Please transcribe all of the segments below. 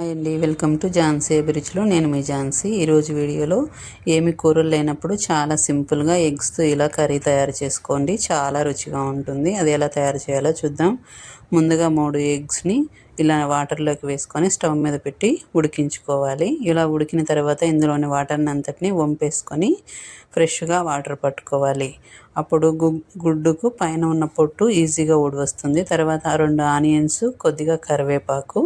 Hi అండి, welcome to Jhansi అభిరుచిలో. నేను మీ ఝాన్సీ. ఈరోజు వీడియోలో ఏమి కూరలు లేనప్పుడు చాలా సింపుల్గా ఎగ్స్తో ఇలా కర్రీ తయారు చేసుకోండి. చాలా రుచిగా ఉంటుంది. అది ఎలా తయారు చేయాలో చూద్దాం. ముందుగా 3 ఎగ్స్ని ఇలా వాటర్లోకి వేసుకొని స్టవ్ మీద పెట్టి ఉడికించుకోవాలి. ఇలా ఉడికిన తర్వాత ఇందులోని వాటర్ని అంతటిని వంపేసుకొని ఫ్రెష్గా వాటర్ పట్టుకోవాలి. అప్పుడు గుడ్డుకు పైన ఉన్న పొట్టు ఈజీగా ఊడవస్తుంది. తర్వాత 2 ఆనియన్స్, కొద్దిగా కరివేపాకు,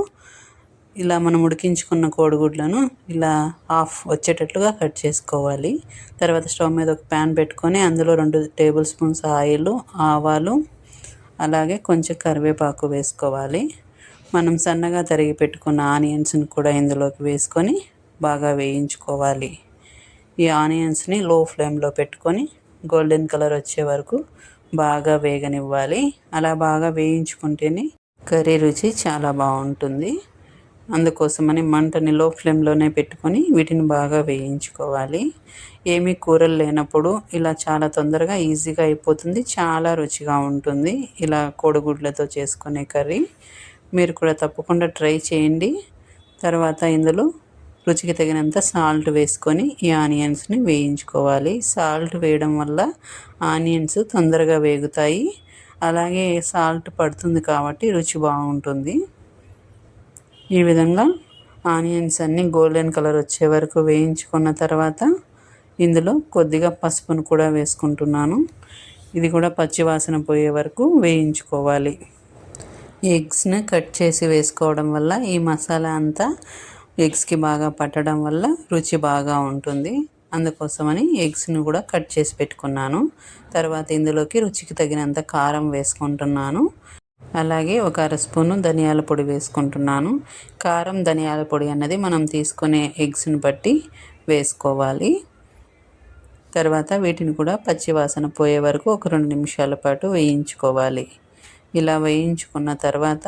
ఇలా మనం ఉడికించుకున్న కోడిగుడ్లను ఇలా హాఫ్ వచ్చేటట్లుగా కట్ చేసుకోవాలి. తర్వాత స్టవ్ మీద ఒక ప్యాన్ పెట్టుకొని అందులో 2 టేబుల్ స్పూన్స్ ఆయిల్, ఆవాలు, అలాగే కొంచెం కరివేపాకు వేసుకోవాలి. మనం సన్నగా తరిగి పెట్టుకున్న ఆనియన్స్ని కూడా ఇందులోకి వేసుకొని బాగా వేయించుకోవాలి. ఈ ఆనియన్స్ని లో ఫ్లేమ్లో పెట్టుకొని గోల్డెన్ కలర్ వచ్చే వరకు బాగా వేగనివ్వాలి. అలా బాగా వేయించుకుంటేనే కర్రీ రుచి చాలా బాగుంటుంది. అందుకోసమని మంటని లో ఫ్లేమ్లోనే పెట్టుకొని వీటిని బాగా వేయించుకోవాలి. ఏమీ కూరలు లేనప్పుడు ఇలా చాలా తొందరగా ఈజీగా అయిపోతుంది. చాలా రుచిగా ఉంటుంది ఇలా కోడిగుడ్లతో చేసుకునే కర్రీ. మీరు కూడా తప్పకుండా ట్రై చేయండి. తర్వాత ఇందులో రుచికి తగినంత సాల్ట్ వేసుకొని ఈ ఆనియన్స్ని వేయించుకోవాలి. సాల్ట్ వేయడం వల్ల ఆనియన్స్ తొందరగా వేగుతాయి. అలాగే సాల్ట్ పడుతుంది కాబట్టి రుచి బాగుంటుంది. ఈ విధంగా ఆనియన్స్ అన్నీ గోల్డెన్ కలర్ వచ్చే వరకు వేయించుకున్న తర్వాత ఇందులో కొద్దిగా పసుపును కూడా వేసుకుంటున్నాను. ఇది కూడా పచ్చివాసన పోయే వరకు వేయించుకోవాలి. ఎగ్స్ని కట్ చేసి వేసుకోవడం వల్ల ఈ మసాలా అంతా ఎగ్స్కి బాగా పట్టడం వల్ల రుచి బాగా ఉంటుంది. అందుకోసమని ఎగ్స్ని కూడా కట్ చేసి పెట్టుకున్నాను. తర్వాత ఇందులోకి రుచికి తగినంత కారం వేసుకుంటున్నాను. అలాగే ఒక 1/2 స్పూను ధనియాల పొడి వేసుకుంటున్నాను. కారం, ధనియాల పొడి అన్నది మనం తీసుకునే ఎగ్స్ని బట్టి వేసుకోవాలి. తర్వాత వీటిని కూడా పచ్చివాసన పోయే వరకు ఒక 2 నిమిషాల పాటు వేయించుకోవాలి. ఇలా వేయించుకున్న తర్వాత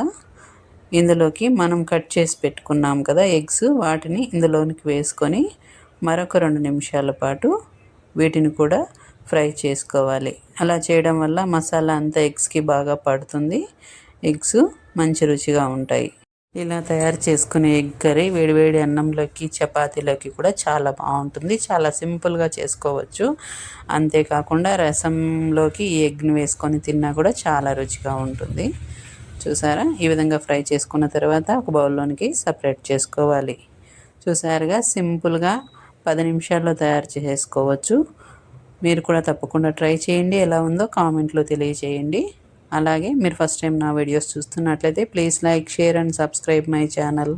ఇందులోకి మనం కట్ చేసి పెట్టుకున్నాం కదా ఎగ్స్, వాటిని ఇందులోనికి వేసుకొని మరొక 2 నిమిషాల పాటు వీటిని కూడా ఫ్రై చేసుకోవాలి. అలా చేయడం వల్ల మసాలా అంతా ఎగ్స్కి బాగా పడుతుంది. ఎగ్స్ మంచి రుచిగా ఉంటాయి. ఇలా తయారు చేసుకునే ఎగ్ కర్రీ వేడివేడి అన్నంలోకి, చపాతీలోకి కూడా చాలా బాగుంటుంది. చాలా సింపుల్గా చేసుకోవచ్చు. అంతేకాకుండా రసంలోకి ఈ ఎగ్ని వేసుకొని తిన్నా కూడా చాలా రుచిగా ఉంటుంది. చూసారా, ఈ విధంగా ఫ్రై చేసుకున్న తర్వాత ఒక బౌల్లోనికి సపరేట్ చేసుకోవాలి. చూసారుగా, సింపుల్గా 10 నిమిషాల్లో తయారు చేసుకోవచ్చు. మీరు కూడా తప్పకుండా ట్రై చేయండి. ఎలా ఉందో కామెంట్లో తెలియజేయండి. అలాగే మీరు ఫస్ట్ టైం నా వీడియోస్ చూస్తున్నట్లయితే please like, share and subscribe my channel.